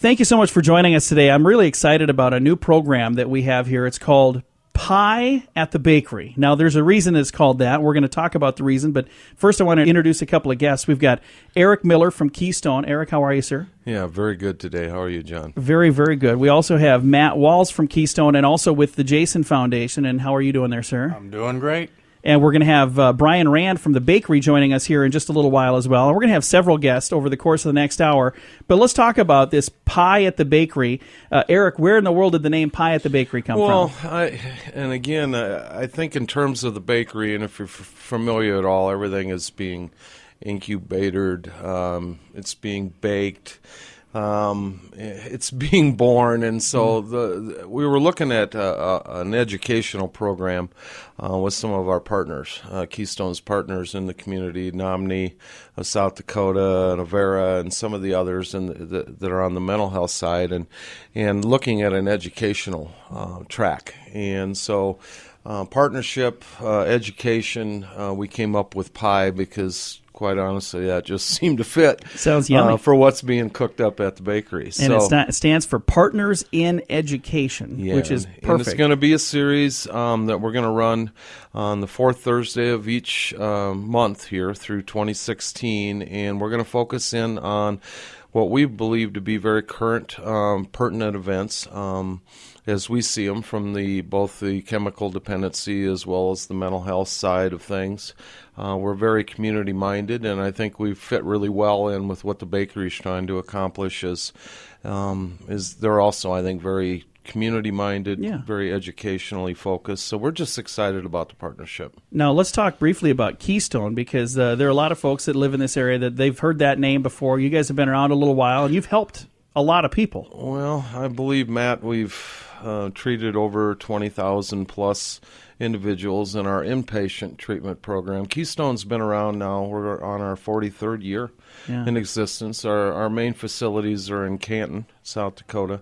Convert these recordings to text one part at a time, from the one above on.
Thank you so much for joining us today. I'm really excited about a new program that we have here. It's called Pie at the Bakery. Now, there's a reason it's called that. We're going to talk about the reason, but first I want to introduce a couple of guests. We've got Eric Miller from Keystone. Eric, how are you, sir? Yeah, very good today. How are you, John? Very, very good. We also have Matt Walls from Keystone and also with the Jason Foundation. And how are you doing there, sir? I'm doing great. And we're going to have Brian Rand from the bakery joining us here in just a little while as well. And we're going to have several guests over the course of the next hour. But let's talk about this Pie at the Bakery. Eric, where in the world did the name Pie at the Bakery come from? I think in terms of the bakery, and if you're familiar at all, everything is being incubated, it's being baked. It's being born, and so we were looking at an educational program with some of our partners, Keystone's partners in the community, Nomni, South Dakota, and Avera, and some of the others that are on the mental health side, and looking at an educational track. And so partnership, education, we came up with PIE because, quite honestly, that just seemed to fit. Sounds yummy. For what's being cooked up at the bakery. And it stands for Partners in Education, which is perfect. And it's going to be a series that we're going to run on the fourth Thursday of each month here through 2016, and we're going to focus in on what we believe to be very current, pertinent events as we see them from both the chemical dependency as well as the mental health side of things. We're very community-minded, and I think we fit really well in with what the bakery is trying to accomplish. Is they're also, I think, very community-minded, very educationally focused. So we're just excited about the partnership. Now, let's talk briefly about Keystone, because there are a lot of folks that live in this area that they've heard that name before. You guys have been around a little while, and you've helped a lot of people. Well, I believe, Matt, we've treated over 20,000 plus individuals in our inpatient treatment program. Keystone's been around now. We're on our 43rd year in existence. Our main facilities are in Canton, South Dakota.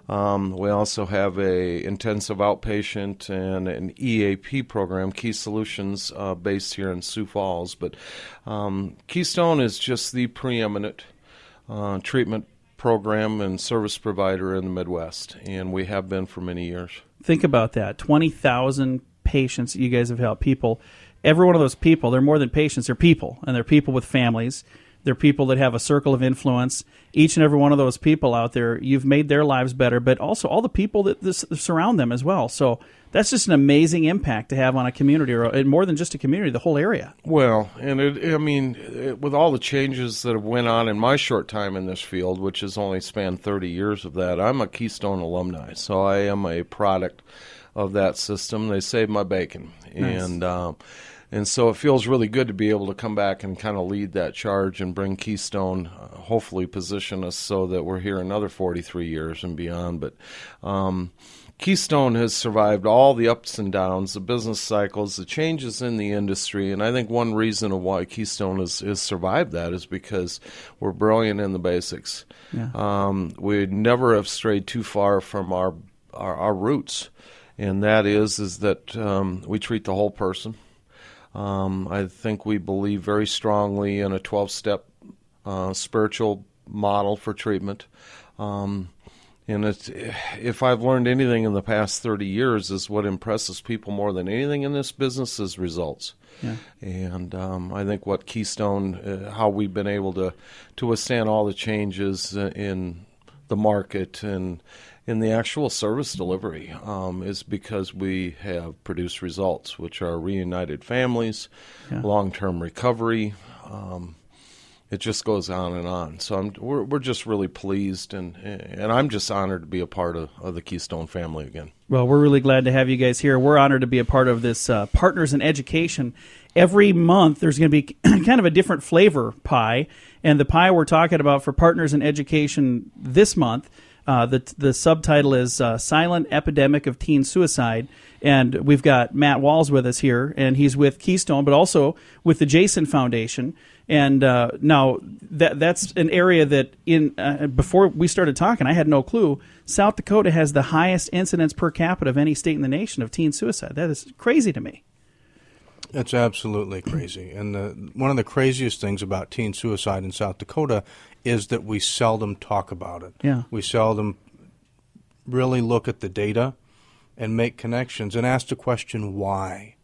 We also have a intensive outpatient and an EAP program, Key Solutions, based here in Sioux Falls. But Keystone is just the preeminent treatment program and service provider in the Midwest, and we have been for many years. Think about that. 20,000 patients that you guys have helped. People, every one of those people, they're more than patients, they're people, and they're people with families. They're people that have a circle of influence. Each and every one of those people out there, you've made their lives better, but also all the people that surround them as well. So that's just an amazing impact to have on a community, or more than just a community, the whole area. Well, and with all the changes that have went on in my short time in this field, which has only spanned 30 years of that, I'm a Keystone alumni, so I am a product of that system. They saved my bacon. Nice. And so it feels really good to be able to come back and kind of lead that charge and bring Keystone, hopefully position us so that we're here another 43 years and beyond. But Keystone has survived all the ups and downs, the business cycles, the changes in the industry, and I think one reason of why Keystone has survived that is because we're brilliant in the basics. Yeah. We never have strayed too far from our roots, and that is that we treat the whole person. I think we believe very strongly in a 12-step spiritual model for treatment. And if I've learned anything in the past 30 years, is what impresses people more than anything in this business is results. Yeah. And I think what Keystone, how we've been able to withstand all the changes in the market and in the actual service delivery is because we have produced results, which are reunited families, long-term recovery. It just goes on and on. So we're just really pleased, and I'm just honored to be a part of the Keystone family again. Well, we're really glad to have you guys here. We're honored to be a part of this Partners in Education. Every month there's going to be kind of a different flavor pie, and the pie we're talking about for Partners in Education this month, the subtitle is Silent Epidemic of Teen Suicide, and we've got Matt Walls with us here, and he's with Keystone, but also with the Jason Foundation. And now that's an area that before we started talking, I had no clue. South Dakota has the highest incidence per capita of any state in the nation of teen suicide. That is crazy to me. It's absolutely crazy. And one of the craziest things about teen suicide in South Dakota is that we seldom talk about it. Yeah. We seldom really look at the data and make connections and ask the question, why?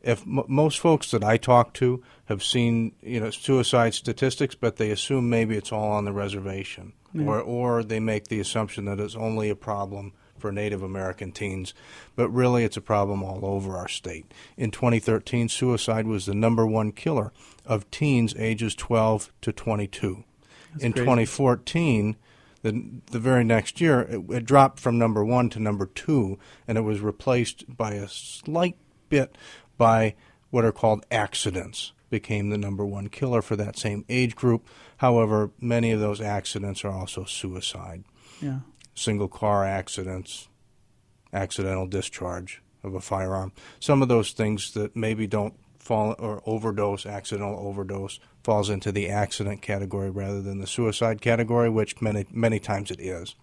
If most folks that I talk to have seen, suicide statistics, but they assume maybe it's all on the reservation, or they make the assumption that it's only a problem for Native American teens, but really it's a problem all over our state. In 2013, suicide was the #1 killer of teens ages 12 to 22. That's in crazy. 2014, the very next year, it dropped from #1 to #2, and it was replaced by a slight bit by what are called accidents. Became the #1 killer for that same age group. However, many of those accidents are also suicide. Yeah. Single car accidents, accidental discharge of a firearm. Some of those things that maybe don't fall, or overdose, accidental overdose, falls into the accident category rather than the suicide category, which many times it is.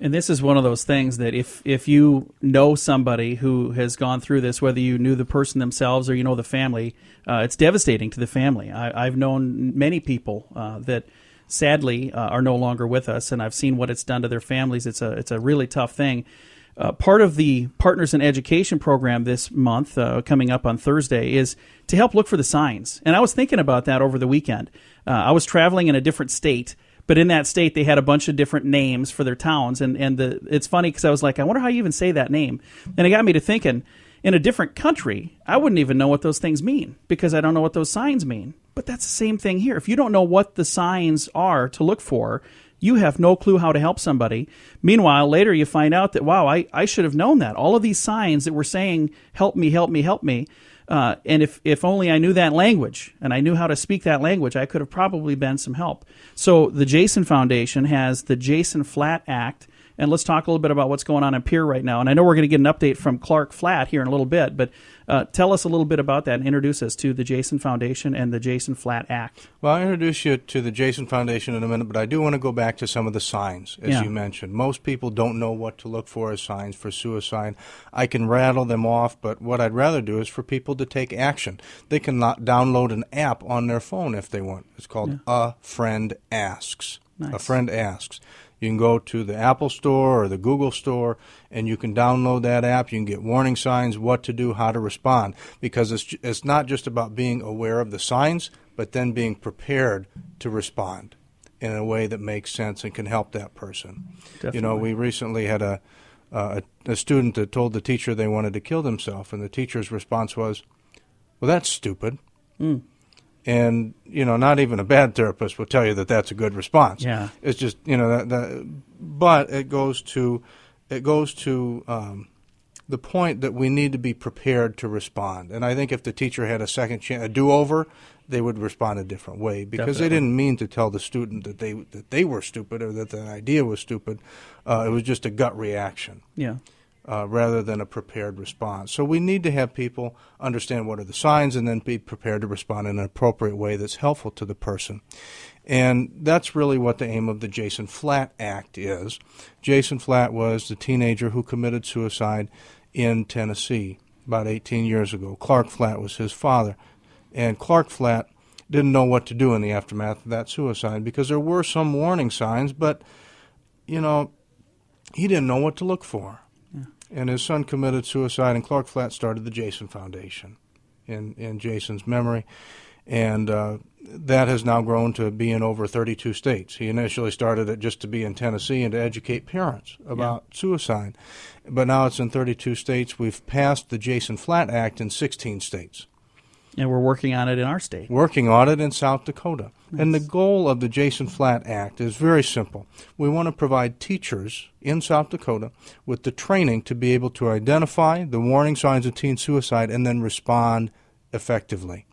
And this is one of those things that if you know somebody who has gone through this, whether you knew the person themselves or you know the family, it's devastating to the family. I've known many people that sadly are no longer with us, and I've seen what it's done to their families. It's a really tough thing. Part of the Partners in Education program this month, coming up on Thursday, is to help look for the signs. And I was thinking about that over the weekend. I was traveling in a different state, but in that state they had a bunch of different names for their towns. And it's funny because I was like, I wonder how you even say that name. And it got me to thinking, in a different country, I wouldn't even know what those things mean because I don't know what those signs mean. But that's the same thing here. If you don't know what the signs are to look for, you have no clue how to help somebody. Meanwhile, later you find out that, wow, I should have known that. All of these signs that were saying, help me, help me, help me. And if only I knew that language and I knew how to speak that language, I could have probably been some help. So the Jason Foundation has the Jason Flatt Act. And let's talk a little bit about what's going on in Pierre right now. And I know we're going to get an update from Clark Flatt here in a little bit, but tell us a little bit about that and introduce us to the Jason Foundation and the Jason Flatt Act. Well, I'll introduce you to the Jason Foundation in a minute, but I do want to go back to some of the signs, as you mentioned. Most people don't know what to look for as signs for suicide. I can rattle them off, but what I'd rather do is for people to take action. They can download an app on their phone if they want. It's called A Friend Asks. Nice. A Friend Asks. You can go to the Apple Store or the Google Store, and you can download that app. You can get warning signs, what to do, how to respond, because it's not just about being aware of the signs, but then being prepared to respond in a way that makes sense and can help that person. Definitely. We recently had a student that told the teacher they wanted to kill themselves, and the teacher's response was, well, that's stupid. Mm. And, not even a bad therapist will tell you that that's a good response. Yeah. It's just, but it goes to the point that we need to be prepared to respond. And I think if the teacher had a second chance, a do-over, they would respond a different way because They didn't mean to tell the student that they were stupid or that the idea was stupid. It was just a gut reaction. Yeah. Rather than a prepared response. So we need to have people understand what are the signs and then be prepared to respond in an appropriate way that's helpful to the person. And that's really what the aim of the Jason Flatt Act is. Jason Flatt was the teenager who committed suicide in Tennessee about 18 years ago. Clark Flatt was his father. And Clark Flatt didn't know what to do in the aftermath of that suicide because there were some warning signs, but, he didn't know what to look for. And his son committed suicide, and Clark Flatt started the Jason Foundation in Jason's memory. And that has now grown to be in over 32 states. He initially started it just to be in Tennessee and to educate parents about suicide. But now it's in 32 states. We've passed the Jason Flatt Act in 16 states. And we're working on it in our state. Working on it in South Dakota. Nice. And the goal of the Jason Flatt Act is very simple. We want to provide teachers in South Dakota with the training to be able to identify the warning signs of teen suicide and then respond effectively.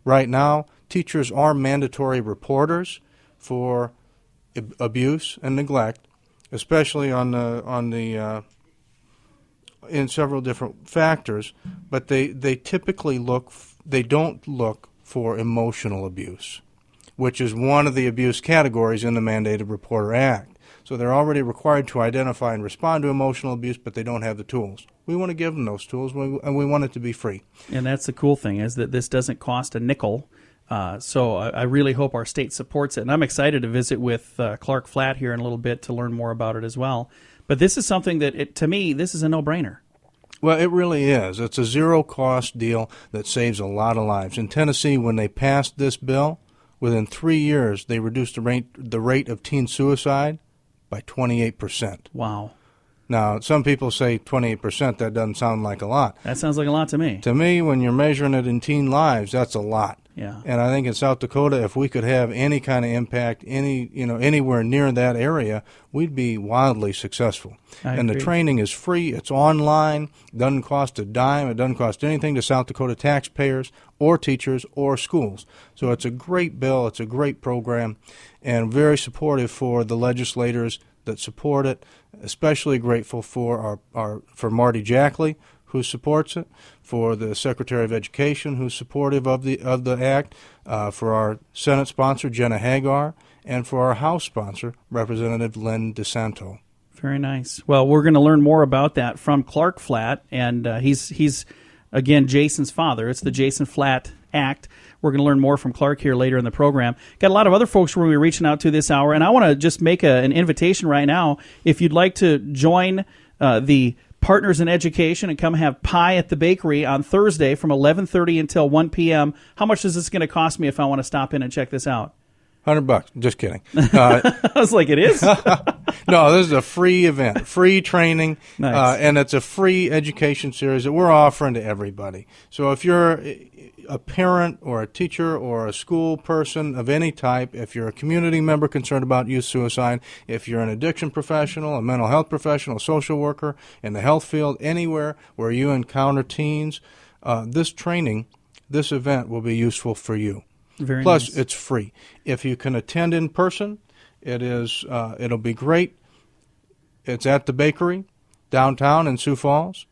Right now, teachers are mandatory reporters for abuse and neglect, especially in several different factors, but they typically don't look for emotional abuse, which is one of the abuse categories in the Mandated Reporter Act. So they're already required to identify and respond to emotional abuse, but they don't have the tools. We want to give them those tools, and we want it to be free. And that's the cool thing, is that this doesn't cost a nickel. So I really hope our state supports it. And I'm excited to visit with Clark Flat here in a little bit to learn more about it as well. But this is something that, to me, this is a no-brainer. Well, it really is. It's a zero-cost deal that saves a lot of lives. In Tennessee, when they passed this bill, within 3 years, they reduced the rate of teen suicide by 28%. Wow. Now, some people say 28%, that doesn't sound like a lot. That sounds like a lot to me. To me, when you're measuring it in teen lives, that's a lot. Yeah. And I think in South Dakota, if we could have any kind of impact, anywhere near that area, we'd be wildly successful. And the training is free. It's online. Doesn't cost a dime. It doesn't cost anything to South Dakota taxpayers or teachers or schools. So it's a great bill. It's a great program, and very supportive for the legislators that support it. Especially grateful for for Marty Jackley, who supports it, for the Secretary of Education, who's supportive of the act, for our Senate sponsor, Jenna Hagar, and for our House sponsor, Representative Lynn DeSanto. Very nice. Well, we're going to learn more about that from Clark Flat, and he's again, Jason's father. It's the Jason Flat Act. We're going to learn more from Clark here later in the program. Got a lot of other folks we're reaching out to this hour, and I want to just make an invitation right now. If you'd like to join the Partners in Education and come have pie at the bakery on Thursday from 11:30 until 1 p.m., how much is this going to cost me if I want to stop in and check this out? $100. Just kidding. I was like, it is? No, this is a free event, free training, Nice. And it's a free education series that we're offering to everybody. So if you're a parent or a teacher or a school person of any type, if you're a community member concerned about youth suicide, if you're an addiction professional, a mental health professional, a social worker, in the health field, anywhere where you encounter teens, this event will be useful for you. Very Plus, nice. it's free. If you can attend in person, it'll be great. It's at the bakery downtown in Sioux Falls.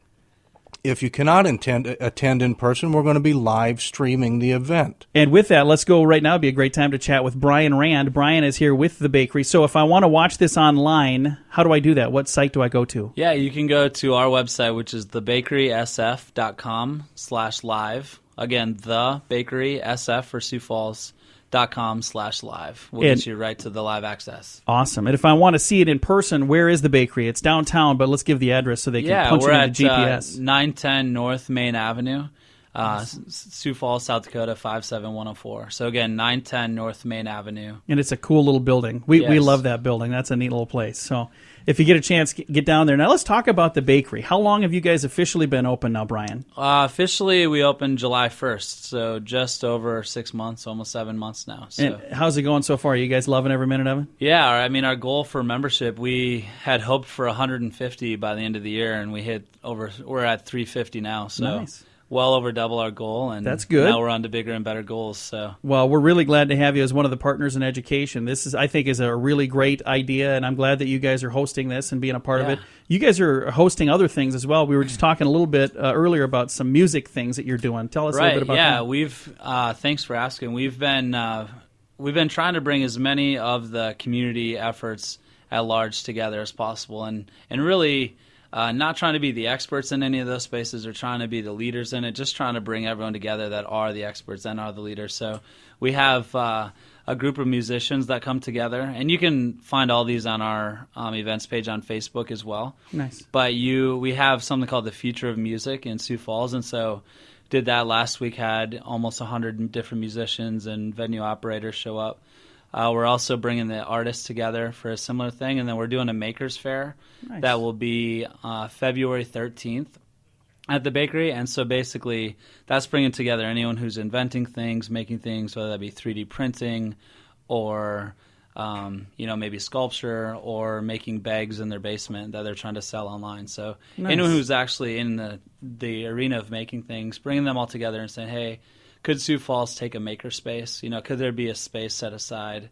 If you cannot attend in person, we're going to be live streaming the event. And with that, let's go right now. It'd be a great time to chat with Brian Rand. Brian is here with the bakery. So if I want to watch this online, how do I do that? What site do I go to? Yeah, you can go to our website, which is thebakerysf.com/live. Again, thebakerysf for Sioux Falls.com/live. We'll get you right to the live access. Awesome. And if I want to see it in person, where is the bakery? It's downtown, but let's give the address so they can punch it into GPS. 910 North Main Avenue, Sioux Falls, South Dakota, 57104. So again, 910 North Main Avenue. And it's a cool little building. We love that building. That's a neat little place. So if you get a chance, get down there. Now let's talk about the bakery. How long have you guys officially been open now, Brian? Officially, we opened July 1st, so just over 6 months, almost 7 months now. So. And how's it going so far? Are you guys loving every minute of it? Yeah, I mean, our goal for membership, we had hoped for 150 by the end of the year, and we're at 350 now. So. Nice. Well over double our goal, and that's good. Now we're on to bigger and better goals. So, well, we're really glad to have you as one of the partners in education. This I think, is a really great idea, and I'm glad that you guys are hosting this and being a part of it. You guys are hosting other things as well. We were just talking a little bit earlier about some music things that you're doing. Tell us a little bit about that. Yeah, we've thanks for asking. We've been trying to bring as many of the community efforts at large together as possible, and really. Not trying to be the experts in any of those spaces or trying to be the leaders in it, just trying to bring everyone together that are the experts and are the leaders. So we have a group of musicians that come together, and you can find all these on our events page on Facebook as well. Nice. But we have something called the Future of Music in Sioux Falls, and so did that last week, had almost 100 different musicians and venue operators show up. We're also bringing the artists together for a similar thing, and then we're doing a Makers Fair that will be February 13th at the bakery. And so basically that's bringing together anyone who's inventing things, making things, whether that be 3D printing or maybe sculpture or making bags in their basement that they're trying to sell online. So anyone who's actually in the arena of making things, bringing them all together and saying, hey, could Sioux Falls take a maker space? Could there be a space set aside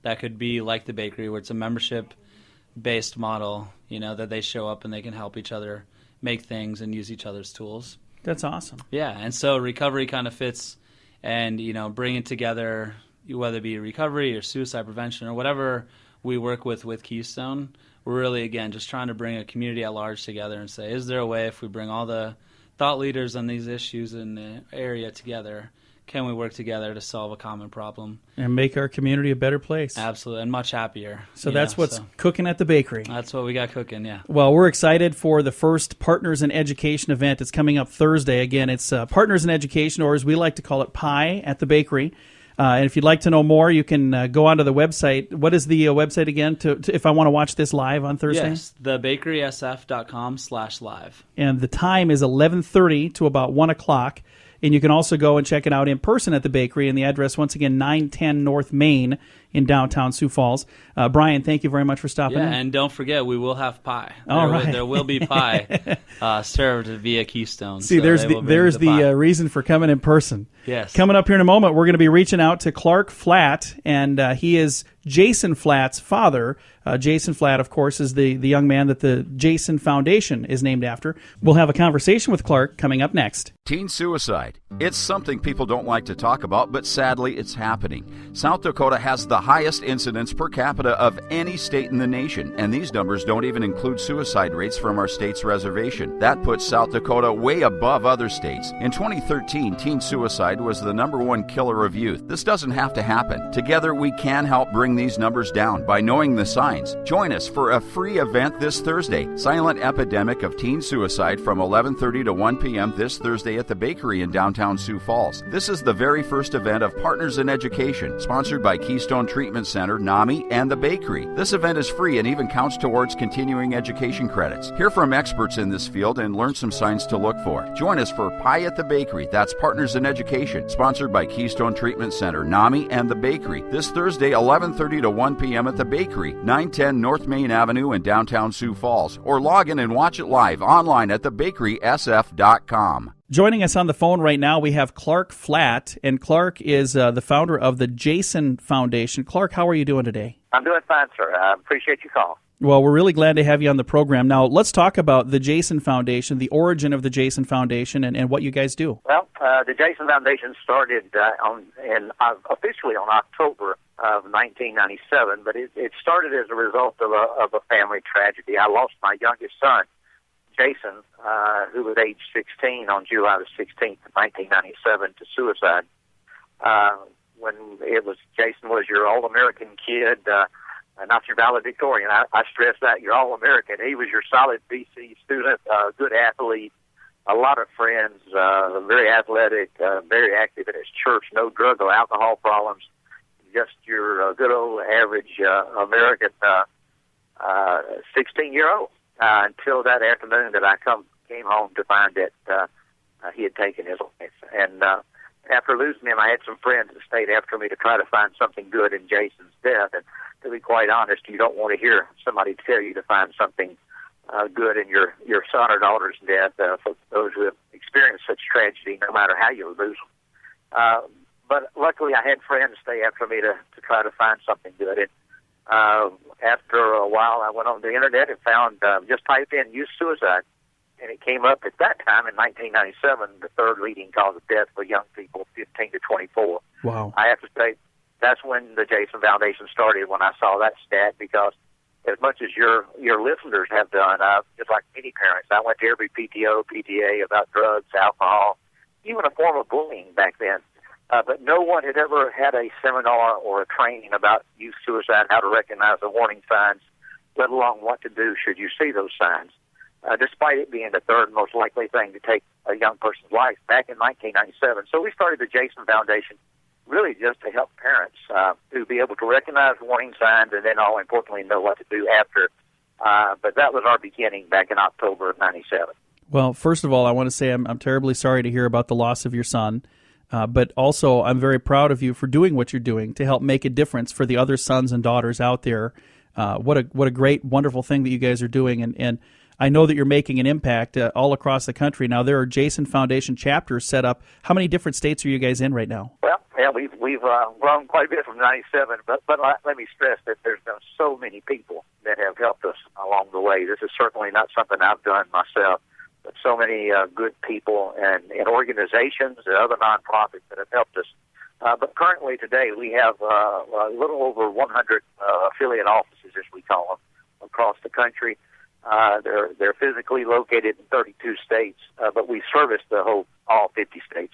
that could be like the bakery where it's a membership-based model, that they show up and they can help each other make things and use each other's tools? That's awesome. Yeah, and so recovery kind of fits and, bringing together, whether it be recovery or suicide prevention or whatever we work with Keystone, we're really, again, just trying to bring a community at large together and say, is there a way if we bring all the thought leaders on these issues in the area together, can we work together to solve a common problem? And make our community a better place. Absolutely, and much happier. So that's what's cooking at the bakery. That's what we got cooking, yeah. Well, we're excited for the first Partners in Education event. It's coming up Thursday. Again, it's Partners in Education, or as we like to call it, Pie at the Bakery. And if you'd like to know more, you can go onto the website. What is the website again to if I want to watch this live on Thursday? Yes, thebakerysf.com/live. And the time is 11:30 to about 1 o'clock. And you can also go and check it out in person at the bakery. And the address, once again, 910 North Main in downtown Sioux Falls. Brian, thank you very much for stopping in. Yeah, and don't forget, we will have pie. All right. There will be pie served via Keystone. See, so there's the reason for coming in person. Yes. Coming up here in a moment, we're going to be reaching out to Clark Flatt, and he is Jason Flatt's father. Jason Flatt, of course, is the young man that the Jason Foundation is named after. We'll have a conversation with Clark coming up next. Teen suicide. It's something people don't like to talk about, but sadly it's happening. South Dakota has the highest incidence per capita of any state in the nation, and these numbers don't even include suicide rates from our state's reservation. That puts South Dakota way above other states. In 2013, teen suicide was the #1 killer of youth. This doesn't have to happen. Together we can help bring these numbers down by knowing the signs. Join us for a free event this Thursday, Silent Epidemic of Teen Suicide, from 11:30 to 1 p.m. this Thursday at the bakery in downtown Sioux Falls. This is the very first event of Partners in Education, sponsored by Keystone Treatment Center, NAMI, and the bakery. This event is free and even counts towards continuing education credits. Hear from experts in this field and learn some signs to look for. Join us for Pie at the Bakery. That's Partners in Education, sponsored by Keystone Treatment Center, NAMI, and the bakery. This Thursday, 11:30 to 1 p.m. at the bakery, 910 North Main Avenue in downtown Sioux Falls. Or log in and watch it live online at thebakerysf.com. Joining us on the phone right now, we have Clark Flatt, and Clark is the founder of the Jason Foundation. Clark, how are you doing today? I'm doing fine, sir. I appreciate your call. Well, we're really glad to have you on the program. Now, let's talk about the Jason Foundation, the origin of the Jason Foundation, and what you guys do. Well, the Jason Foundation started officially on October of 1997, but it started as a result of a family tragedy. I lost my youngest son, Jason, who was age 16 on July the 16th of 1997 to suicide. When Jason was your All-American kid, not your valedictorian. I stress that, your All-American. He was your solid BC student, good athlete, a lot of friends, very athletic, very active in his church, no drug or alcohol problems, just your good old average American 16-year-old. Until that afternoon that I came home to find that he had taken his life. And after losing him, I had some friends that stayed after me to try to find something good in Jason's death. And to be quite honest, you don't want to hear somebody tell you to find something good in your son or daughter's death for those who have experienced such tragedy, no matter how you lose them. But luckily, I had friends stay after me to try to find something good. And after a while, I went on the internet and found, just typed in youth suicide, and it came up at that time in 1997, the third leading cause of death for young people 15 to 24. Wow. I have to say, that's when the Jason Foundation started, when I saw that stat, because as much as your listeners have done, just like many parents, I went to every PTA about drugs, alcohol, even a form of bullying back then. But no one had ever had a seminar or a training about youth suicide, how to recognize the warning signs, let alone what to do should you see those signs, despite it being the third most likely thing to take a young person's life back in 1997. So we started the Jason Foundation really just to help parents to be able to recognize warning signs and then, all importantly, know what to do after. But that was our beginning back in October of 97. Well, first of all, I want to say I'm terribly sorry to hear about the loss of your son. But also, I'm very proud of you for doing what you're doing to help make a difference for the other sons and daughters out there. What a great, wonderful thing that you guys are doing. And I know that you're making an impact all across the country. Now, there are Jason Foundation chapters set up. How many different states are you guys in right now? Well, yeah, we've grown quite a bit from 97, but let me stress that there's been so many people that have helped us along the way. This is certainly not something I've done myself, but so many good people and organizations and other nonprofits that have helped us But currently today we have a little over 100 affiliate offices, as we call them, across the country. They're physically located in 32 states, but we service all 50 states,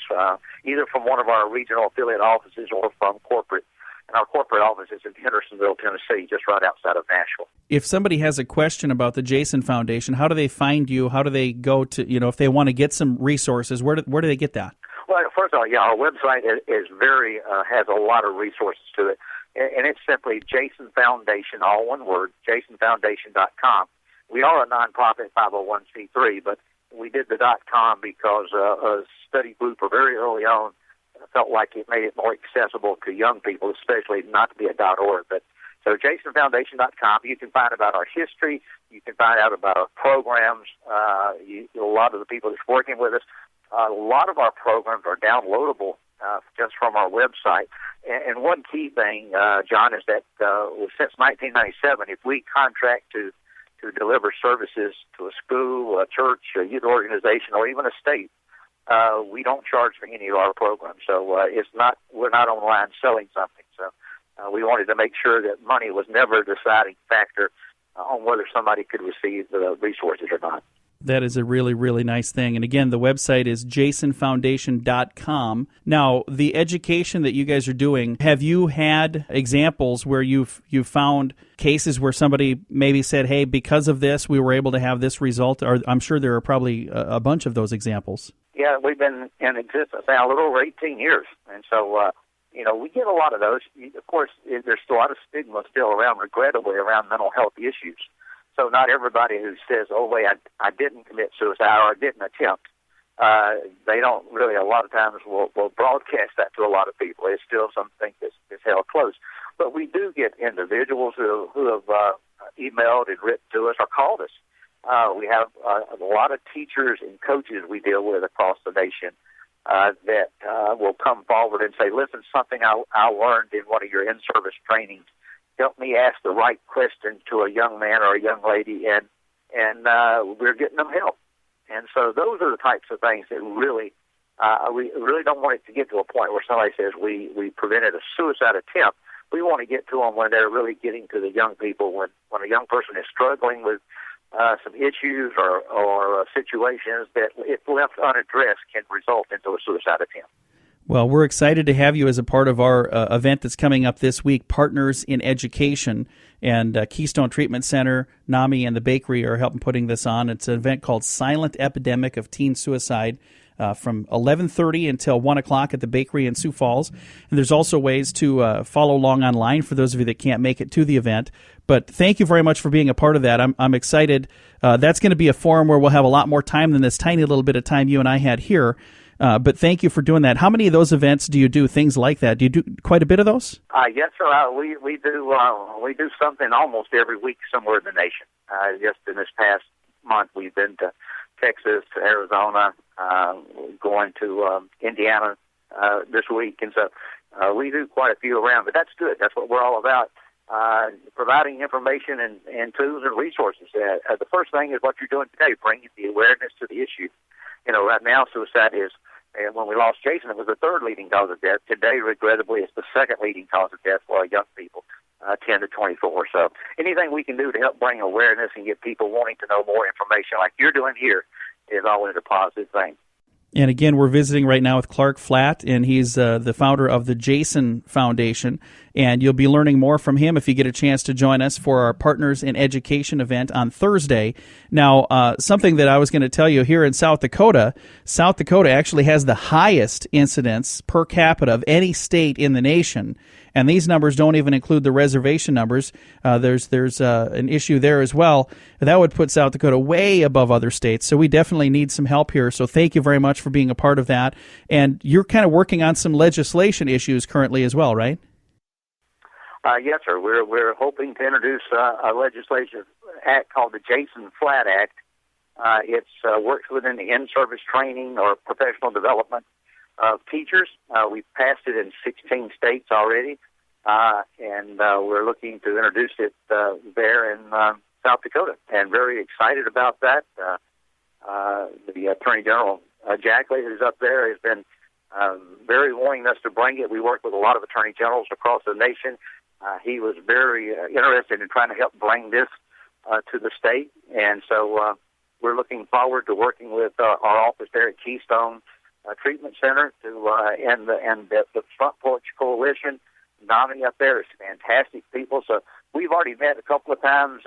either from one of our regional affiliate offices or from corporate. And our corporate office is in Hendersonville, Tennessee, just right outside of Nashville. If somebody has a question about the Jason Foundation, how do they find you? How do they go to, if they want to get some resources, where do they get that? Well, first of all, our website is very has a lot of resources to it, and it's simply Jason Foundation, all one word, jasonfoundation.com. We are a nonprofit 501c3, but we did the .com because a study group very early on felt like it made it more accessible to young people, especially not to be a .org. But so jasonfoundation.com, you can find about our history, you can find out about our programs, a lot of the people that's working with us. A lot of our programs are downloadable just from our website. And one key thing, John, is that since 1997, if we contract to deliver services to a school, a church, a youth organization, or even a state, we don't charge for any of our programs. So we're not online selling something. So we wanted to make sure that money was never a deciding factor on whether somebody could receive the resources or not. That is a really, really nice thing. And again, the website is jasonfoundation.com. Now, the education that you guys are doing, have you had examples where you've found cases where somebody maybe said, hey, because of this, we were able to have this result? Or I'm sure there are probably a bunch of those examples. Yeah, we've been in existence now a little over 18 years. And so, we get a lot of those. Of course, there's still a lot of stigma still around, regrettably, around mental health issues. So not everybody who says, oh, wait, I didn't commit suicide or I didn't attempt, they don't really a lot of times will broadcast that to a lot of people. It's still something that's held close. But we do get individuals who have emailed and written to us or called us. We have a lot of teachers and coaches we deal with across the nation that will come forward and say, listen, something I learned in one of your in-service trainings. Help me ask the right question to a young man or a young lady, and we're getting them help. And so those are the types of things that really, we really don't want it to get to a point where somebody says we prevented a suicide attempt. We want to get to them when they're really getting to the young people, when a young person is struggling with some issues or situations that, if left unaddressed, can result into a suicide attempt. Well, we're excited to have you as a part of our event that's coming up this week, Partners in Education, and Keystone Treatment Center, NAMI, and the Bakery are helping putting this on. It's an event called Silent Epidemic of Teen Suicide from 11:30 until 1 o'clock at the Bakery in Sioux Falls. And there's also ways to follow along online for those of you that can't make it to the event. But thank you very much for being a part of that. I'm excited. That's going to be a forum where we'll have a lot more time than this tiny little bit of time you and I had here. But thank you for doing that. How many of those events do you do, things like that? Do you do quite a bit of those? Yes, sir. We do something almost every week somewhere in the nation. Just in this past month, we've been to Texas, to Arizona, going to Indiana this week. And so we do quite a few around, but that's good. That's what we're all about, providing information and tools and resources. The first thing is what you're doing today, bringing the awareness to the issue. Right now, suicide is, and when we lost Jason, it was the third leading cause of death. Today, regrettably, it's the second leading cause of death for our young people, 10 to 24. So anything we can do to help bring awareness and get people wanting to know more information like you're doing here is always a positive thing. And again, we're visiting right now with Clark Flatt, and he's the founder of the Jason Foundation. And you'll be learning more from him if you get a chance to join us for our Partners in Education event on Thursday. Now, something that I was going to tell you here in South Dakota actually has the highest incidence per capita of any state in the nation. And these numbers don't even include the reservation numbers. There's an issue there as well. That would put South Dakota way above other states. So we definitely need some help here. So thank you very much for being a part of that. And you're kind of working on some legislation issues currently as well, right? Yes, sir. We're hoping to introduce a legislative act called the Jason Flatt Act. It works within the in-service training or professional development of teachers. We've passed it in 16 states already, and we're looking to introduce it there in South Dakota, and very excited about that. The Attorney General, Jackley, who's up there, has been very willingness to bring it. We work with a lot of attorney generals across the nation. He was very interested in trying to help bring this to the state, and so we're looking forward to working with our office there at Keystone Treatment Center and the Front Porch Coalition. Nami up there is fantastic people, so we've already met a couple of times.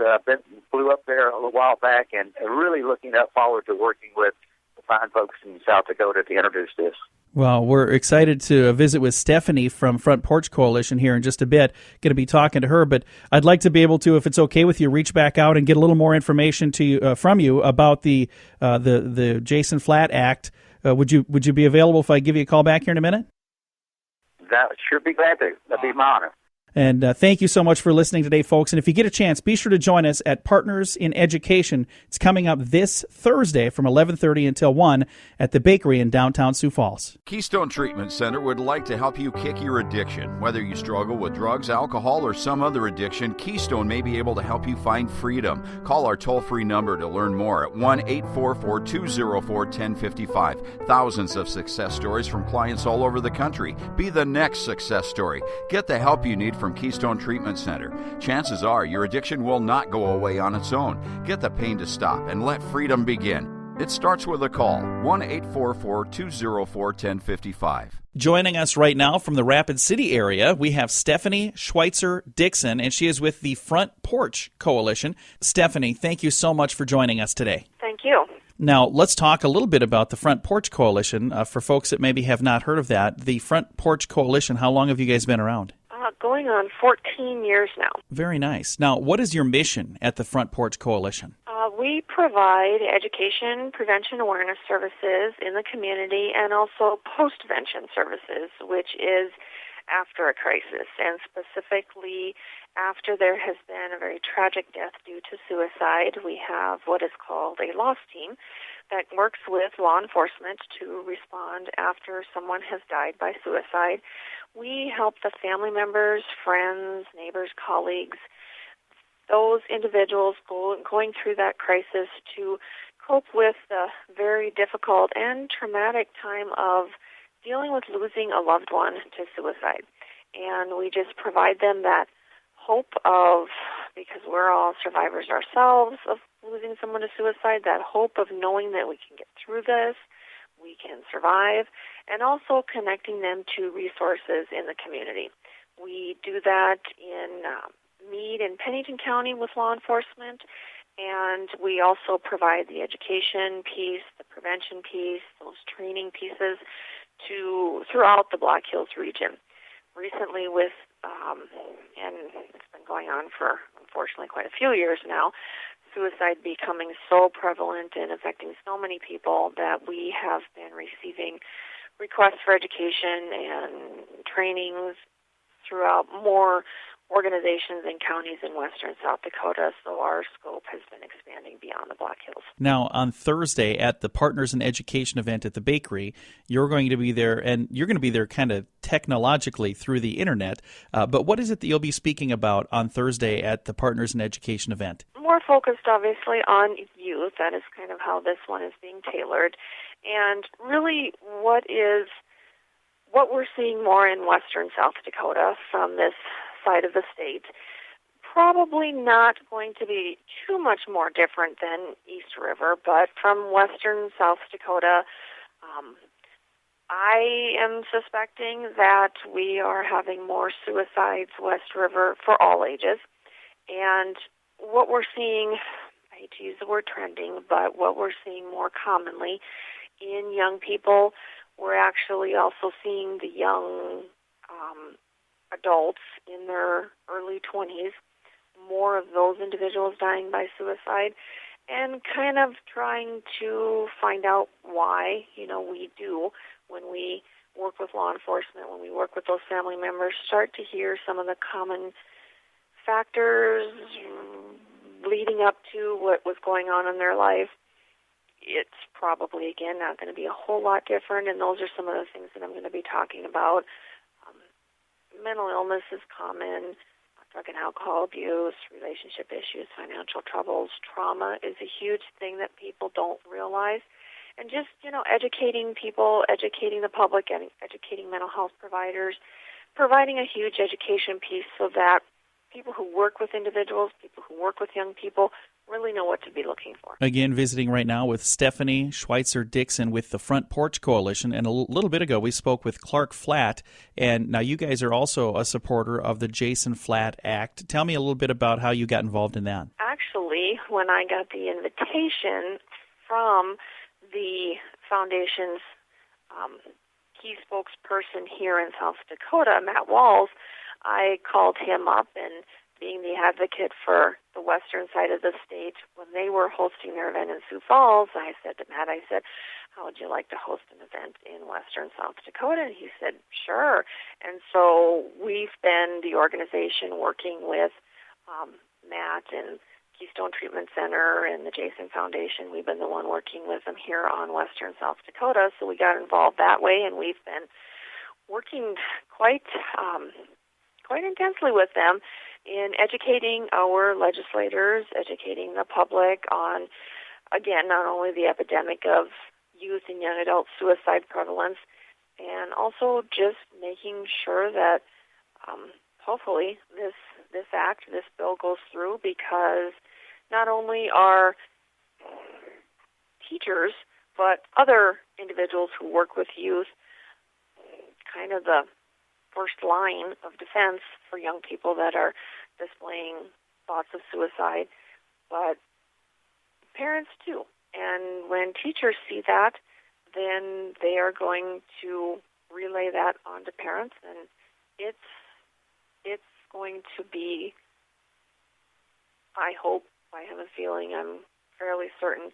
Flew up there a little while back, and really looking forward to working with the fine folks in South Dakota to introduce this. Well, we're excited to visit with Stephanie from Front Porch Coalition here in just a bit. Going to be talking to her, but I'd like to be able to, if it's okay with you, reach back out and get a little more information to you, from you about the Jason Flatt Act. Would you be available if I give you a call back here in a minute? That sure be glad to. That'd be my honor. And thank you so much for listening today, folks. And if you get a chance, be sure to join us at Partners in Education. It's coming up this Thursday from 11:30 until 1 at the Bakery in downtown Sioux Falls. Keystone Treatment Center would like to help you kick your addiction. Whether you struggle with drugs, alcohol, or some other addiction, Keystone may be able to help you find freedom. Call our toll-free number to learn more at 1-844-204-1055. Thousands of success stories from clients all over the country. Be the next success story. Get the help you need from Keystone Treatment Center. Chances are your addiction will not go away on its own. Get the pain to stop and let freedom begin. It starts with a call, 1-844-204-1055. Joining us right now from the Rapid City area, we have Stephanie Schweitzer-Dixon, and she is with the Front Porch Coalition. Stephanie, thank you so much for joining us today. Thank you. Now, let's talk a little bit about the Front Porch Coalition. For folks that maybe have not heard of that, the Front Porch Coalition, how long have you guys been around? Going on 14 years now. Very nice. Now, what is your mission at the Front Porch Coalition? We provide education, prevention, awareness services in the community and also post-vention services, which is after a crisis, and specifically after there has been a very tragic death due to suicide. We have what is called a loss team that works with law enforcement to respond after someone has died by suicide. We help the family members, friends, neighbors, colleagues, those individuals going through that crisis to cope with the very difficult and traumatic time of dealing with losing a loved one to suicide. And we just provide them that hope of, because we're all survivors ourselves of losing someone to suicide, that hope of knowing that we can get through this, we can survive, and also connecting them to resources in the community. We do that in Meade and Pennington County with law enforcement, and we also provide the education piece, the prevention piece, those training pieces throughout the Black Hills region. Recently and it's been going on for, unfortunately, quite a few years now, suicide becoming so prevalent and affecting so many people that we have been receiving requests for education and trainings throughout more organizations and counties in western South Dakota, so our scope has been expanding beyond the Black Hills. Now, on Thursday at the Partners in Education event at the Bakery, you're going to be there, and you're going to be there kind of technologically through the internet, but what is it that you'll be speaking about on Thursday at the Partners in Education event? More focused, obviously, on youth. That is kind of how this one is being tailored. And really what we're seeing more in western South Dakota from this side of the state, probably not going to be too much more different than East River, but from western South Dakota, I am suspecting that we are having more suicides West River for all ages. And what we're seeing, I hate to use the word trending, but what we're seeing more commonly in young people, we're actually also seeing the young adults in their early 20s, more of those individuals dying by suicide, and kind of trying to find out why, we do when we work with law enforcement, when we work with those family members, start to hear some of the common factors leading up to what was going on in their life. It's probably, again, not going to be a whole lot different, and those are some of the things that I'm going to be talking about. Mental illness is common, drug and alcohol abuse, relationship issues, financial troubles. Trauma is a huge thing that people don't realize, and just, educating people, educating the public, and educating mental health providers, providing a huge education piece so that people who work with individuals, people who work with young people, really know what to be looking for. Again, visiting right now with Stephanie Schweitzer-Dixon with the Front Porch Coalition. And a little bit ago, we spoke with Clark Flatt. And now you guys are also a supporter of the Jason Flatt Act. Tell me a little bit about how you got involved in that. Actually, when I got the invitation from the foundation's key spokesperson here in South Dakota, Matt Walls, I called him up, and being the advocate for the western side of the state, when they were hosting their event in Sioux Falls, I said to Matt, how would you like to host an event in western South Dakota? And he said, sure. And so we've been the organization working with Matt and Keystone Treatment Center and the Jason Foundation. We've been the one working with them here on western South Dakota, so we got involved that way, and we've been working quite intensely with them in educating our legislators, educating the public on, again, not only the epidemic of youth and young adult suicide prevalence, and also just making sure that hopefully this bill goes through, because not only are teachers but other individuals who work with youth kind of the first line of defense for young people that are displaying thoughts of suicide, but parents too. And when teachers see that, then they are going to relay that on to parents, and it's going to be, I hope, I have a feeling, I'm fairly certain,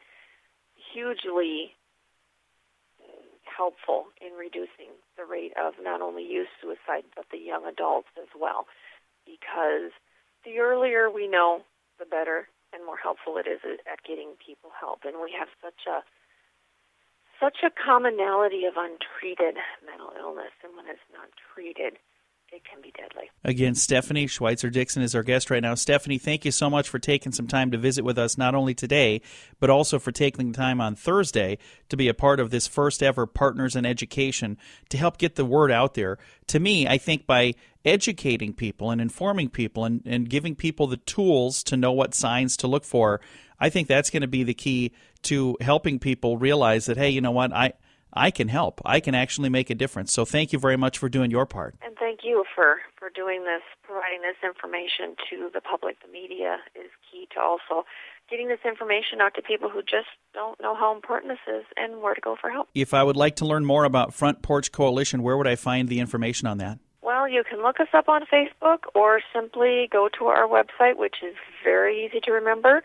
hugely helpful in reducing the rate of not only youth suicide but the young adults as well, because the earlier we know, the better and more helpful it is at getting people help. And we have such a commonality of untreated mental illness, and when it's not treated, it can be deadly. Again, Stephanie Schweitzer-Dixon is our guest right now. Stephanie, thank you so much for taking some time to visit with us, not only today, but also for taking time on Thursday to be a part of this first ever Partners in Education to help get the word out there. To me, I think by educating people and informing people and giving people the tools to know what signs to look for, I think that's going to be the key to helping people realize that, hey, you know what, I can help. I can actually make a difference. So thank you very much for doing your part. And thank you for doing this, providing this information to the public. The media is key to also getting this information out to people who just don't know how important this is and where to go for help. If I would like to learn more about Front Porch Coalition, where would I find the information on that? Well, you can look us up on Facebook or simply go to our website, which is very easy to remember,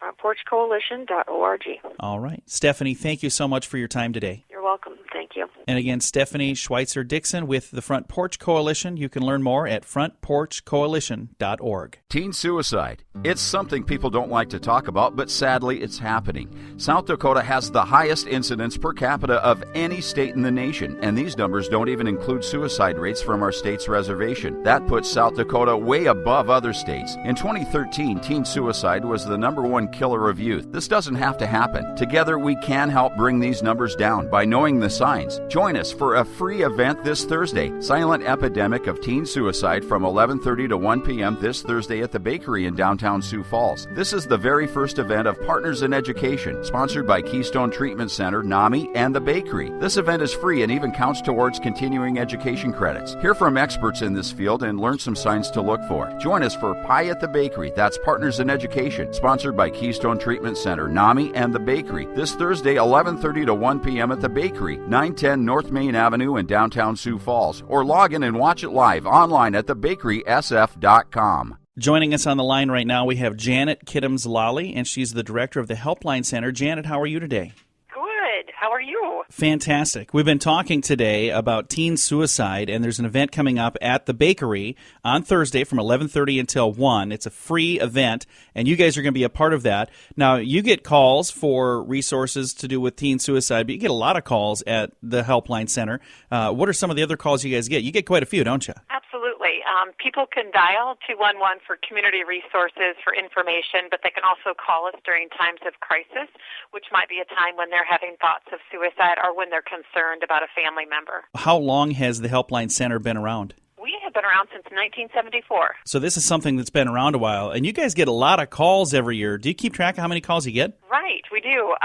PartnersInEducation-January2016. All right. Stephanie, thank you so much for your time today. You're welcome. Thank you. And again, Stephanie Schweitzer-Dixon with the Front Porch Coalition. You can learn more at frontporchcoalition.org. Teen suicide. It's something people don't like to talk about, but sadly it's happening. South Dakota has the highest incidence per capita of any state in the nation, and these numbers don't even include suicide rates from our state's reservation. That puts South Dakota way above other states. In 2013, teen suicide was the #1 killer of youth. This doesn't have to happen. Together we can help bring these numbers down by knowing the signs. Join us for a free event this Thursday, Silent Epidemic of Teen Suicide, from 11:30 to 1 p.m. this Thursday at the Bakery in downtown Sioux Falls. This is the very first event of Partners in Education, sponsored by Keystone Treatment Center, NAMI, and the Bakery. This event is free and even counts towards continuing education credits. Hear from experts in this field and learn some signs to look for. Join us for Pie at the Bakery. That's Partners in Education, sponsored by Keystone Treatment Center, NAMI, and the Bakery. This Thursday, 11:30 to 1 p.m. at the Bakery, 910 North Main Avenue in downtown Sioux Falls. Or log in and watch it live online at thebakerysf.com. Joining us on the line right now, we have Janet Kidams-Lally, and she's the director of the Helpline Center. Janet, how are you today? Good. How are you? Fantastic. We've been talking today about teen suicide, and there's an event coming up at the Bakery on Thursday from 11:30 until 1. It's a free event, and you guys are going to be a part of that. Now, you get calls for resources to do with teen suicide, but you get a lot of calls at the Helpline Center. What are some of the other calls you guys get? You get quite a few, don't you? Absolutely. People can dial 211 for community resources, for information, but they can also call us during times of crisis, which might be a time when they're having thoughts of suicide or when they're concerned about a family member. How long has the Helpline Center been around? We have been around since 1974. So this is something that's been around a while, and you guys get a lot of calls every year. Do you keep track of how many calls you get? Right, we do.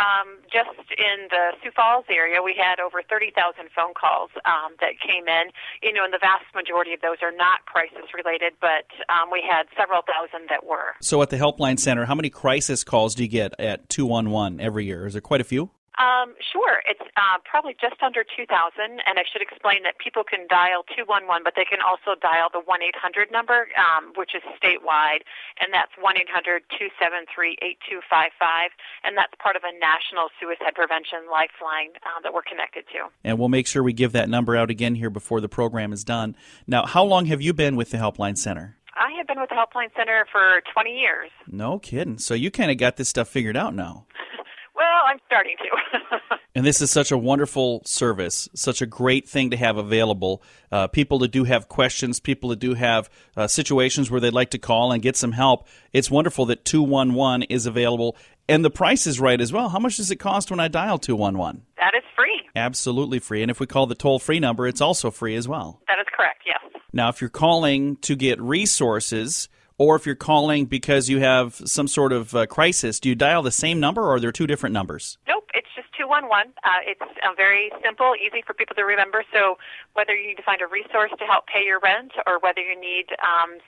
Just in the Sioux Falls area, we had over 30,000 phone calls that came in. And the vast majority of those are not crisis-related, but we had several thousand that were. So at the Helpline Center, how many crisis calls do you get at 211 every year? Is there quite a few? Sure. It's probably just under 2,000, and I should explain that people can dial 211, but they can also dial the 1-800 number, which is statewide, and that's 1-800-273-8255, and that's part of a national suicide prevention lifeline that we're connected to. And we'll make sure we give that number out again here before the program is done. Now, how long have you been with the Helpline Center? I have been with the Helpline Center for 20 years. No kidding. So you kind of got this stuff figured out now. Well, I'm starting to. And this is such a wonderful service, such a great thing to have available. People that do have questions, people that do have situations where they'd like to call and get some help. It's wonderful that 211 is available. And the price is right as well. How much does it cost when I dial 211? That is free. Absolutely free. And if we call the toll-free number, it's also free as well. That is correct, yes. Now, if you're calling to get resources, or if you're calling because you have some sort of crisis, do you dial the same number, or are there two different numbers? Nope, it's just 211. It's very simple, easy for people to remember. So whether you need to find a resource to help pay your rent or whether you need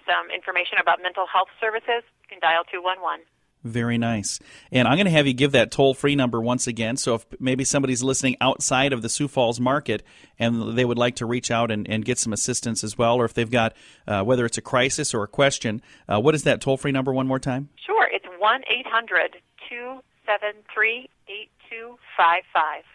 some information about mental health services, you can dial 211. Very nice. And I'm going to have you give that toll-free number once again. So if maybe somebody's listening outside of the Sioux Falls market and they would like to reach out and get some assistance as well, or if they've got, whether it's a crisis or a question, what is that toll-free number one more time? Sure. It's 1-800-273-8255.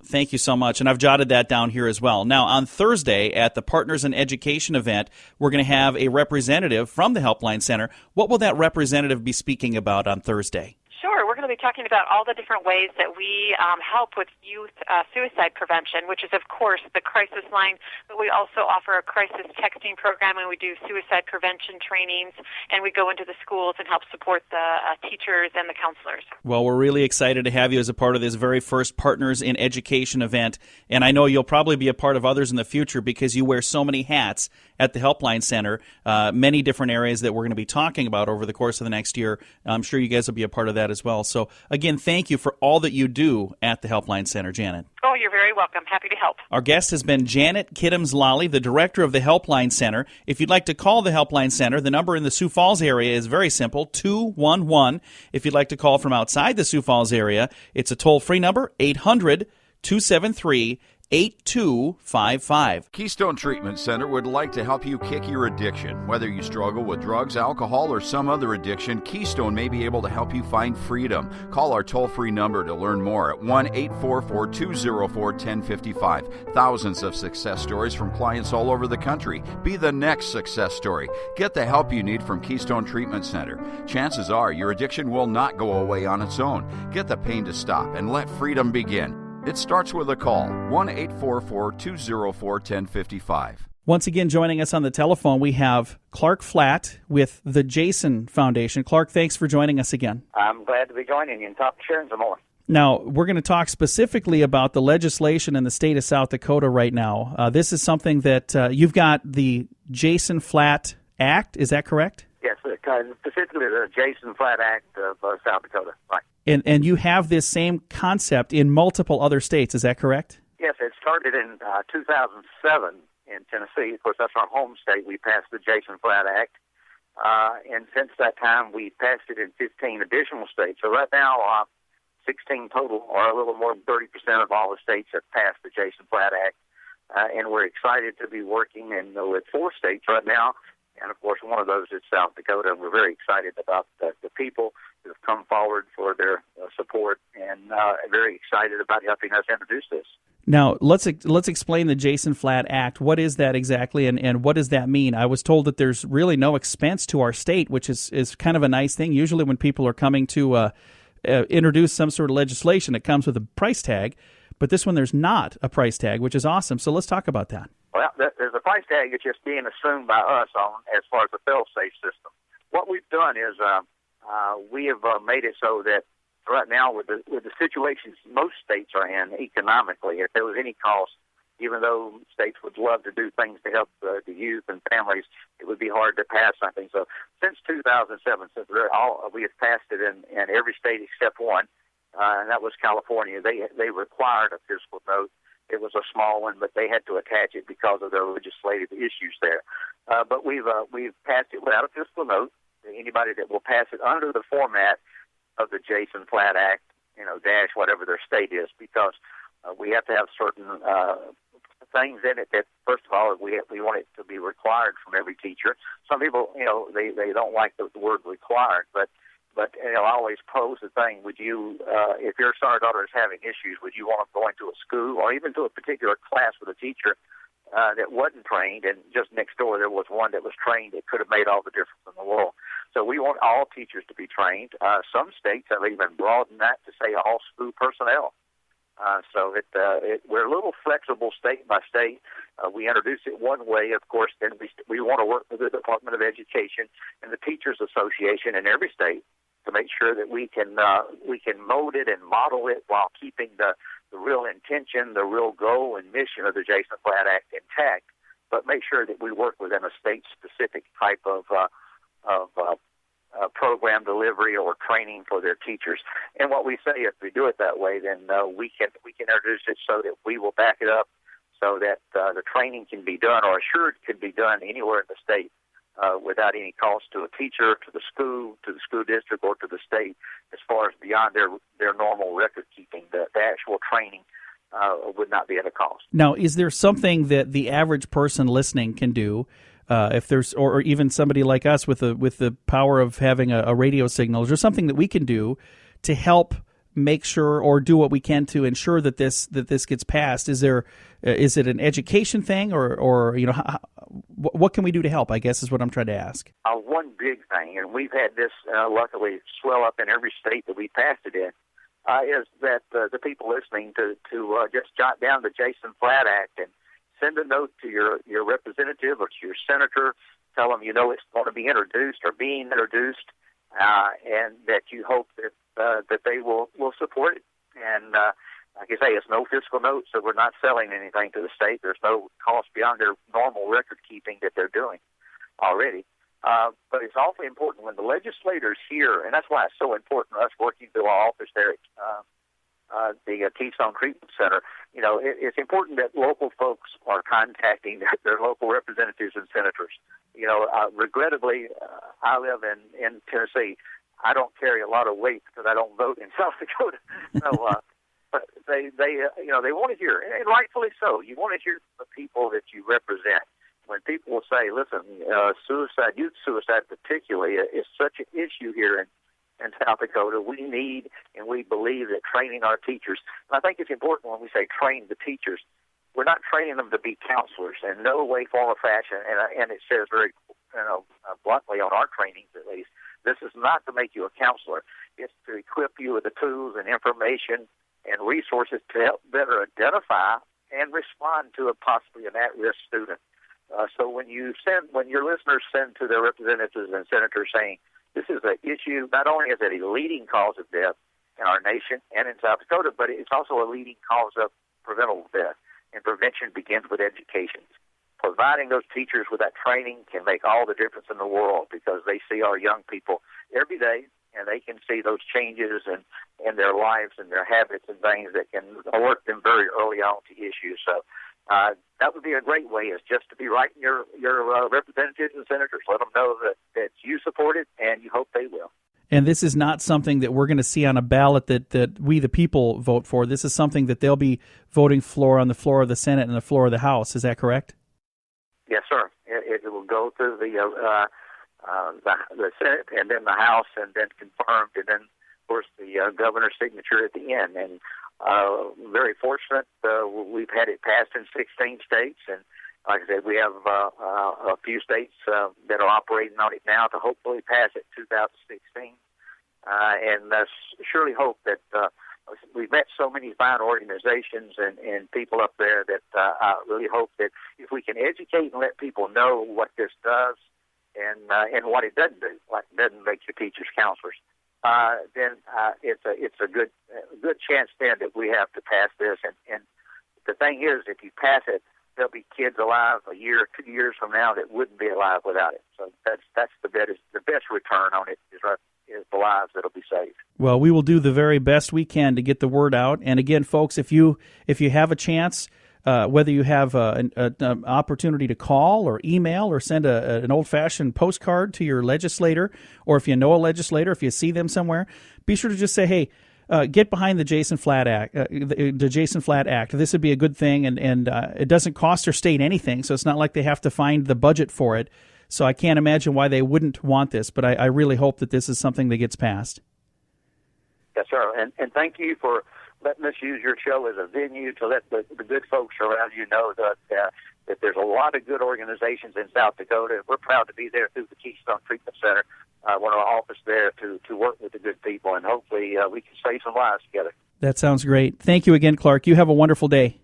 Thank you so much. And I've jotted that down here as well. Now, on Thursday at the Partners in Education event, we're going to have a representative from the Helpline Center. What will that representative be speaking about on Thursday? Sure. We're going to be talking about all the different ways that we help with youth suicide prevention, which is, of course, the crisis line, but we also offer a crisis texting program, and we do suicide prevention trainings, and we go into the schools and help support the teachers and the counselors. Well, we're really excited to have you as a part of this very first Partners in Education event, and I know you'll probably be a part of others in the future because you wear so many hats at the Helpline Center, many different areas that we're going to be talking about over the course of the next year. I'm sure you guys will be a part of that as well. So, again, thank you for all that you do at the Helpline Center, Janet. Oh, you're very welcome. Happy to help. Our guest has been Janet Kidhams-Lally, the director of the Helpline Center. If you'd like to call the Helpline Center, the number in the Sioux Falls area is very simple, 211. If you'd like to call from outside the Sioux Falls area, it's a toll-free number, 800-273-8255. Keystone Treatment Center would like to help you kick your addiction. Whether you struggle with drugs, alcohol, or some other addiction, Keystone may be able to help you find freedom. Call our toll-free number to learn more at 1-844-204-1055. Thousands of success stories from clients all over the country. Be the next success story. Get the help you need from Keystone Treatment Center. Chances are your addiction will not go away on its own. Get the pain to stop and let freedom begin. It starts with a call, 1-844-204-1055. Once again, joining us on the telephone, we have Clark Flatt with the Jason Foundation. Clark, thanks for joining us again. I'm glad to be joining you and sharing some more. Now, we're going to talk specifically about the legislation in the state of South Dakota right now. This is something that you've got the Jason Flatt Act, is that correct? Yes, specifically the Jason Flatt Act of South Dakota, right. And you have this same concept in multiple other states, is that correct? Yes, it started in 2007 in Tennessee. Of course, that's our home state. We passed the Jason Flatt Act. And since that time, we passed it in 15 additional states. So right now, 16 total, or a little more than 30% of all the states have passed the Jason Flatt Act. And we're excited to be working with 4 states right now. And, of course, one of those is South Dakota. We're very excited about the people who have come forward for their support and very excited about helping us introduce this. Now, let's explain the Jason Flatt Act. What is that exactly, and what does that mean? I was told that there's really no expense to our state, which is kind of a nice thing. Usually when people are coming to introduce some sort of legislation, it comes with a price tag. But this one, there's not a price tag, which is awesome. So let's talk about that. Well, there's a price tag that's just being assumed by us on as far as the fail-safe system. What we've done is we have made it so that right now with the situations most states are in economically, if there was any cost, even though states would love to do things to help the youth and families, it would be hard to pass something. So since 2007, we have passed it in every state except one, and that was California. They required a fiscal note. It was a small one, but they had to attach it because of their legislative issues there. But we've passed it without a fiscal note. Anybody that will pass it under the format of the Jason Platt Act, dash whatever their state is, because we have to have certain things in it that, first of all, we want it to be required from every teacher. Some people, they don't like the word required, but I always pose the thing: would you, if your son or daughter is having issues, would you want them going to a school or even to a particular class with a teacher that wasn't trained, and just next door there was one that was trained? It could have made all the difference in the world. So we want all teachers to be trained. Some states have even broadened that to say all school personnel. So we're a little flexible state by state. We introduce it one way, of course. Then we want to work with the Department of Education and the Teachers Association in every state to make sure that we can mold it and model it while keeping the real intention, the real goal and mission of the Jason Platt Act intact, but make sure that we work within a state-specific type of program delivery or training for their teachers. And what we say, if we do it that way, then we can introduce it so that we will back it up, so that the training can be done, or assured can be done anywhere in the state without any cost to a teacher, to the school district, or to the state, as far as beyond their normal record keeping. The actual training would not be at a cost. Now, is there something that the average person listening can do? If there's, or even somebody like us with the power of having a radio signal, is there something that we can do to help make sure, or do what we can to ensure that this gets passed? Is it an education thing, or what can we do to help, I guess is what I'm trying to ask. One big thing, and we've had this luckily swell up in every state that we passed it in, is that the people listening to just jot down the Jason Platt Act and send a note to your representative or to your senator. Tell them it's going to be introduced or being introduced, and that you hope that they will support it. And like I say, it's no fiscal note, so we're not selling anything to the state. There's no cost beyond their normal record keeping that they're doing already. But it's awfully important when the legislators hear, and that's why it's so important, us working through our office there at the Keystone Treatment Center. It's important that local folks are contacting their local representatives and senators. Regrettably, I live in Tennessee. I don't carry a lot of weight because I don't vote in South Dakota. So, but they want to hear, and rightfully so. You want to hear the people that you represent. When people will say, "Listen, youth suicide particularly, is such an issue here in South Dakota. We need and we believe that training our teachers." And I think it's important when we say train the teachers, we're not training them to be counselors in no way, form, or fashion. And it says very, bluntly on our trainings at least, this is not to make you a counselor. It's to equip you with the tools and information and resources to help better identify and respond to possibly an at-risk student. So when your listeners send to their representatives and senators saying, this is an issue, not only is it a leading cause of death in our nation and in South Dakota, but it's also a leading cause of preventable death. And prevention begins with education. Providing those teachers with that training can make all the difference in the world, because they see our young people every day, and they can see those changes in their lives and their habits and things that can alert them very early on to issues. So that would be a great way, is just to be writing your representatives and senators. Let them know that you support it and you hope they will. And this is not something that we're going to see on a ballot that we, the people, vote for. This is something that they'll be voting for on the floor of the Senate and the floor of the House. Is that correct? Yes, sir. It will go through the Senate and then the House, and then confirmed, and then, of course, the governor's signature at the end. And very fortunate, we've had it passed in 16 states, and like I said, we have a few states that are operating on it now to hopefully pass it 2016. And surely hope that we've met so many fine organizations and people up there that I really hope that if we can educate and let people know what this does and what it doesn't do, like it doesn't make you teachers, counselors, then it's a good chance then that we have to pass this. And the thing is, if you pass it, there'll be kids alive a year or 2 years from now that wouldn't be alive without it. So that's the best return on it is the lives that'll be saved. Well, we will do the very best we can to get the word out. And again, folks, if you have a chance, whether you have an opportunity to call or email or send an old-fashioned postcard to your legislator, or if you know a legislator, if you see them somewhere, be sure to just say, hey, get behind the Jason Flatt Act. The Jason Flatt Act. This would be a good thing, and it doesn't cost their state anything, so it's not like they have to find the budget for it. So I can't imagine why they wouldn't want this, but I really hope that this is something that gets passed. Yes, sir. And thank you for letting us use your show as a venue to let the good folks around you know that there's a lot of good organizations in South Dakota. We're proud to be there through the Keystone Treatment Center, one of our office there to work with the good people, and hopefully we can save some lives together. That sounds great. Thank you again, Clark. You have a wonderful day.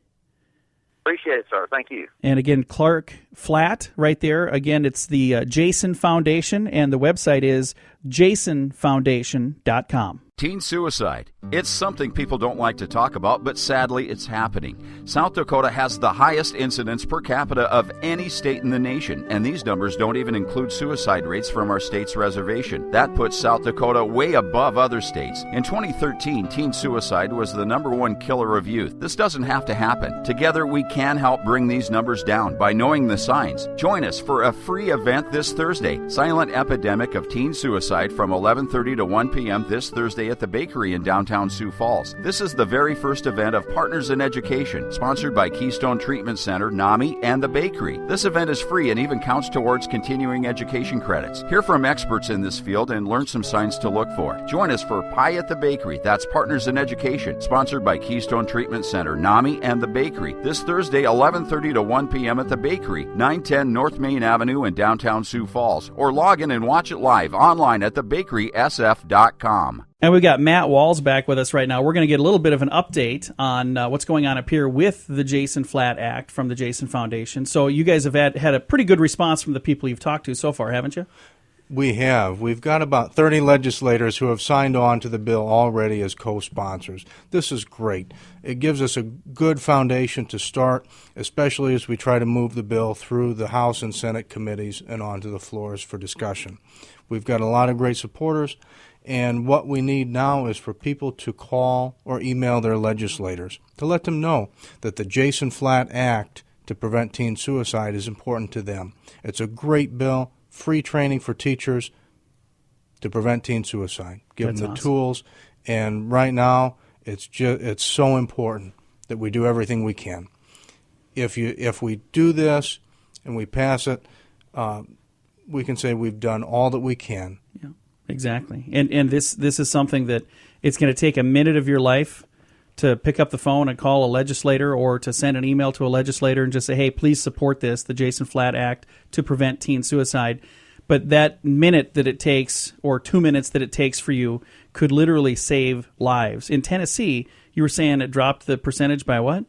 Appreciate it, sir. Thank you. And again, Clark Flatt right there. Again, it's the Jason Foundation, and the website is jasonfoundation.com. Teen suicide. It's something people don't like to talk about, but sadly it's happening. South Dakota has the highest incidence per capita of any state in the nation, and these numbers don't even include suicide rates from our state's reservation. That puts South Dakota way above other states. In 2013, teen suicide was the #1 killer of youth. This doesn't have to happen. Together we can help bring these numbers down by knowing the signs. Join us for a free event this Thursday, Silent Epidemic of Teen Suicide, from 11:30 to 1 p.m. this Thursday at the Bakery in downtown Sioux Falls. This is the very first event of Partners in Education, sponsored by Keystone Treatment Center, NAMI, and the Bakery. This event is free and even counts towards continuing education credits. Hear from experts in this field and learn some signs to look for. Join us for Pie at the Bakery. That's Partners in Education, sponsored by Keystone Treatment Center, NAMI, and the Bakery. This Thursday, 11:30 to 1 p.m. at the Bakery, 910 North Main Avenue in downtown Sioux Falls. Or log in and watch it live online at thebakerysf.com. And we've got Matt Walls back with us right now. We're going to get a little bit of an update on what's going on up here with the Jason Flatt Act from the Jason Foundation. So you guys have had a pretty good response from the people you've talked to so far, haven't you? We have. We've got about 30 legislators who have signed on to the bill already as co-sponsors. This is great. It gives us a good foundation to start, especially as we try to move the bill through the House and Senate committees and onto the floors for discussion. We've got a lot of great supporters, and what we need now is for people to call or email their legislators to let them know that the Jason Flatt Act to prevent teen suicide is important to them. It's a great bill. Free training for teachers to prevent teen suicide. Give them the tools, and right now it's so important that we do everything we can. If we do this and we pass it, we can say we've done all that we can. Yeah, exactly. And this is something that it's going to take a minute of your life to pick up the phone and call a legislator, or to send an email to a legislator and just say, hey, please support this, the Jason Flatt Act to prevent teen suicide. But that minute that it takes, or 2 minutes that it takes for you, could literally save lives. In Tennessee, you were saying it dropped the percentage by what?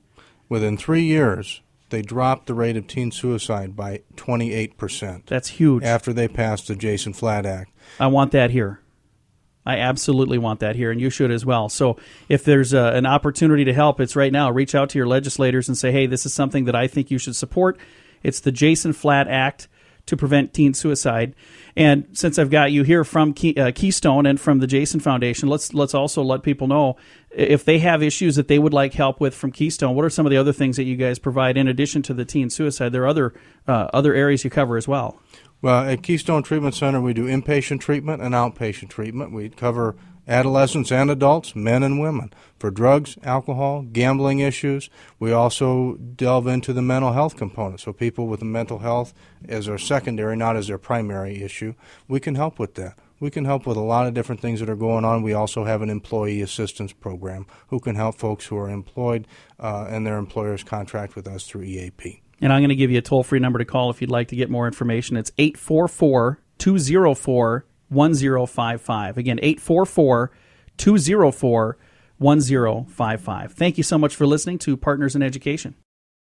Within 3 years, they dropped the rate of teen suicide by 28%. That's huge. After they passed the Jason Flatt Act. I want that here. I absolutely want that here, and you should as well. So if there's an opportunity to help, it's right now. Reach out to your legislators and say, hey, this is something that I think you should support. It's the Jason Flatt Act to prevent teen suicide. And since I've got you here from Keystone and from the Jason Foundation, let's also let people know if they have issues that they would like help with from Keystone. What are some of the other things that you guys provide in addition to the teen suicide? There are other areas you cover as well. Well, at Keystone Treatment Center, we do inpatient treatment and outpatient treatment. We cover adolescents and adults, men and women, for drugs, alcohol, gambling issues. We also delve into the mental health component, so people with mental health as their secondary, not as their primary issue. We can help with that. We can help with a lot of different things that are going on. We also have an employee assistance program who can help folks who are employed and their employers contract with us through EAP. And I'm going to give you a toll-free number to call if you'd like to get more information. It's 844-204-1055. Again, 844-204-1055. 1055. Thank you so much for listening to Partners in Education.